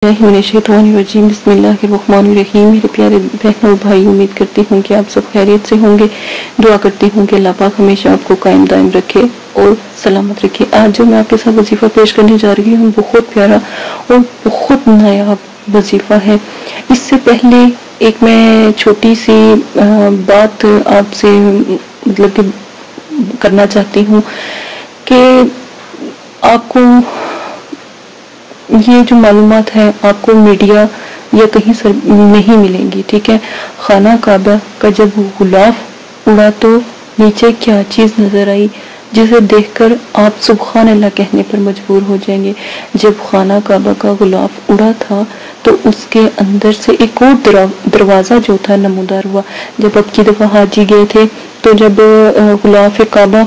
बिस्मिल्लाहिर्रहमानिर्रहीम। मेरे प्यारे बहनों और भाई, उम्मीद करती हूँ कि आप सब खैरियत से होंगे। दुआ करती हूँ कि अल्लाह पाक हमेशा आपको कायम दायम रखे और सलामत रखे। आज जो मैं आपके साथ वजीफा पेश करने जा रही हूँ बहुत प्यारा और बहुत नायाब वजीफा है। इससे पहले एक मैं छोटी सी बात आपसे मतलब कि करना चाहती हूँ कि आपको ये जो मालूमात है आपको मीडिया या कहीं से नहीं मिलेंगी, ठीक है। खाना काबा का जब गुलाफ उड़ा तो नीचे क्या चीज़ नज़र आई जिसे देखकर आप सुबहान अल्लाह कहने पर मजबूर हो जाएंगे। जब खाना काबा का गुलाफ उड़ा था तो उसके अंदर से एक और दरवाज़ा जो था नमूदार हुआ। जब अब की दफ़ा हाजी गए थे तो जब गुलाफ काबा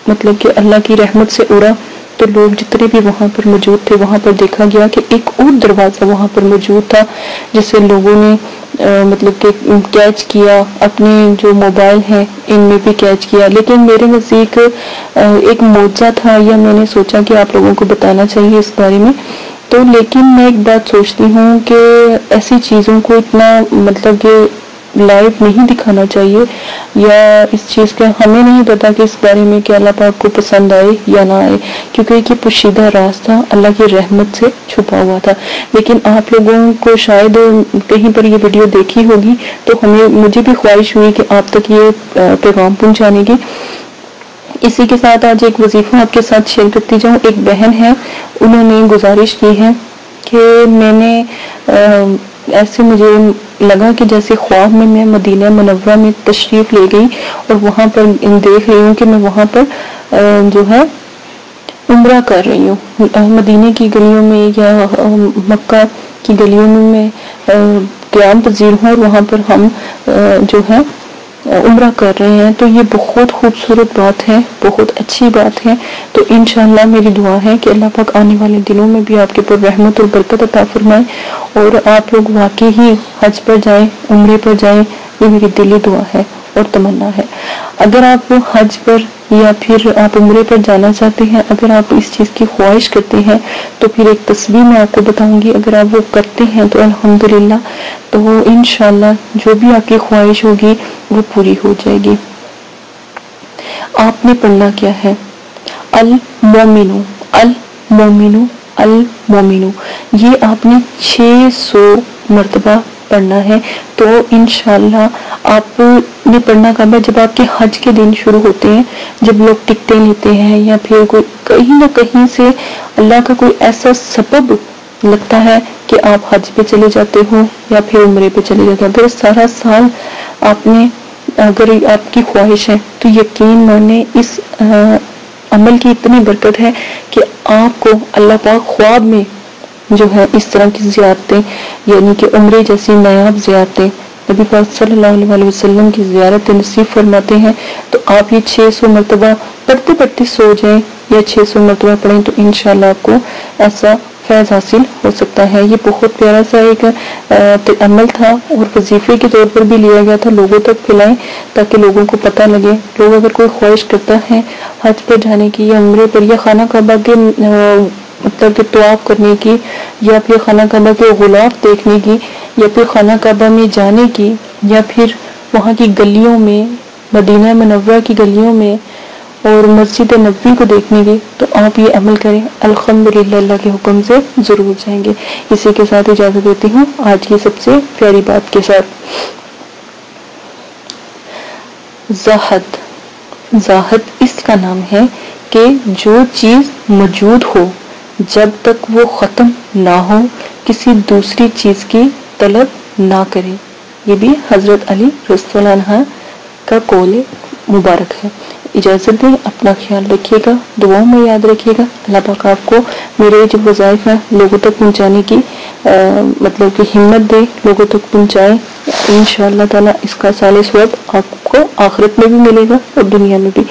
मतलब कि अल्लाह की रहमत से उड़ा तो लोग जितने भी वहाँ पर मौजूद थे वहाँ पर देखा गया कि एक और दरवाज़ा वहाँ पर मौजूद था जिसे लोगों ने मतलब कि कैच किया, अपने जो मोबाइल हैं इनमें भी कैच किया। लेकिन मेरे नज़दीक एक मौजज़ा था या मैंने सोचा कि आप लोगों को बताना चाहिए इस बारे में। तो लेकिन मैं एक बात सोचती हूँ कि ऐसी चीज़ों को इतना मतलब कि लाइव नहीं दिखाना चाहिए, या इस चीज़ का हमें नहीं पता कि इस बारे में कि अल्लाह पाक को पसंद आए या ना आए, क्योंकि ये पोशीदा राज था, अल्लाह की रहमत से छुपा हुआ था। लेकिन आप लोगों को शायद कहीं पर ये वीडियो देखी होगी तो मुझे भी ख्वाहिश हुई कि आप तक ये पैगाम पहुँचाने की। इसी के साथ आज एक वजीफा आपके साथ शेयर करती जाऊँ। एक बहन है, उन्होंने गुजारिश की है कि मैंने ऐसे मुझे लगा कि जैसे ख्वाब में मैं मदीना मुनव्वरा में तशरीफ़ ले गई और वहाँ पर देख रही हूँ कि मैं वहाँ पर जो है उम्रा कर रही हूँ। मदीने की गलियों में या मक्का की गलियों में मैं क़याम पज़ीर हूँ और वहाँ पर हम जो है उम्रा कर रहे हैं। तो ये बहुत खूबसूरत बात है, बहुत अच्छी बात है। तो इंशाअल्लाह मेरी दुआ है कि अल्लाह पाक आने वाले दिनों में भी आपके ऊपर रहमत और बरकत अता फरमाए और आप लोग वाकई ही हज पर जाएं, उम्रे पर जाएं। ये मेरी दिली दुआ है और तमन्ना है। अगर आप हज पर या फिर आप उम्रे पर जाना चाहते हैं, अगर आप इस चीज़ की ख्वाहिश करते हैं तो फिर एक तस्वीर मैं आपको बताऊंगी। अगर आप वो करते हैं तो अल्हम्दुलिल्लाह, तो इंशाअल्लाह जो भी आपकी ख्वाहिश होगी वो पूरी हो जाएगी। आपने पढ़ना क्या है? अल मोमिनु, अल मोमिनु, अल मोमिनु। ये आपने 600 मरतबा पढ़ना है। तो इंशाअल्लाह आपने पढ़ना कब है? जब आपके हज के दिन शुरू होते हैं, जब लोग टिकटें लेते हैं या फिर कोई कहीं ना कहीं से अल्लाह का कोई ऐसा सबब लगता है कि आप हज पे चले जाते हो या फिर उम्रे पे चले जाते हो। तो सारा साल आपने, अगर आपकी ख्वाहिश है तो यकीन माने इस अमल की इतनी बरकत है कि आपको अल्लाह पाक ख्वाब में जो है इस तरह की ज़ियारतें यानी कि उम्रे जैसी नायाब ज़ियारतें, नबी पाक सल्लल्लाहु अलैहि वसल्लम की ज़ियारत नसीब फरमाते हैं। तो आप ये 600 मरतबा पढ़ते पढ़ते सो जाएं या 600 मरतबा पढ़ें तो इंशाअल्लाह आपको ऐसा फैज़ हासिल हो सकता है। ये बहुत प्यारा सा एक अमल था और वजीफे के तौर पर भी लिया गया था। लोगों तक फैलाएं ताकि लोगों को पता लगे। लोग अगर कोई ख्वाहिश करता है हज पर जाने की या उम्रे पर या खाना काबा के मतलब कि तवाफ करने की या फिर खाना काबा के गुलाफ देखने की या फिर खाना काबा में जाने की या फिर वहाँ की गलियों में, मदीना मुनव्वरा की गलियों में और मस्जिद नबवी को देखने की, तो आप ये अमल करें। अल्हम्दुलिल्लाह अल्लाह के हुक्म से ज़रूर जाएंगे। इसी के साथ इजाज़त देती हूँ आज की सबसे प्यारी बात के साथ। ज़ाहद, ज़ाहद इसका नाम है कि जो चीज़ मौजूद हो जब तक वो ख़त्म ना हो किसी दूसरी चीज़ की तलब ना करें। ये भी हज़रत अली रज़ियल्लाहु अन्हु का कौल मुबारक है। इजाज़त दें, अपना ख्याल रखिएगा, दुआओं में याद रखिएगा। अल्लाह पाक आपको मेरे जो वज़ाइफ हैं लोगों तक पहुँचाने की मतलब कि हिम्मत दे, लोगों तक पहुँचाए। इंशाअल्लाह ताला इसका साले सवाब आपको आखिरत में भी मिलेगा और दुनिया में भी।